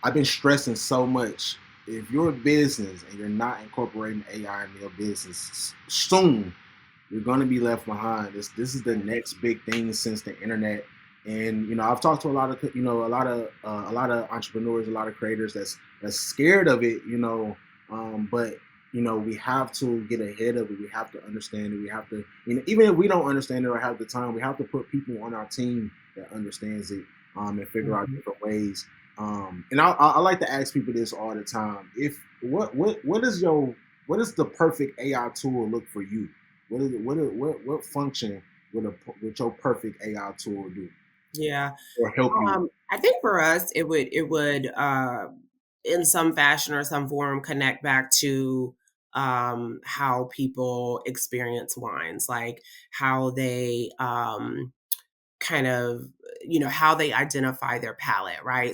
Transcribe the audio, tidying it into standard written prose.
I've been stressing so much. If you're a business and you're not incorporating AI in your business soon, you're going to be left behind. This is the next big thing since the internet. And I've talked to a lot of a lot of entrepreneurs, a lot of creators that's scared of it. But we have to get ahead of it. We have to understand it. We have to, even if we don't understand it or have the time, we have to put people on our team that understands it, and figure out Mhm. different ways. And I like to ask people this all the time. If what is the perfect AI tool look for you? What function would your perfect AI tool do Yeah. or help you? I think for us, it would in some fashion or some form connect back to how people experience wines, like how they kind of how they identify their palate, right?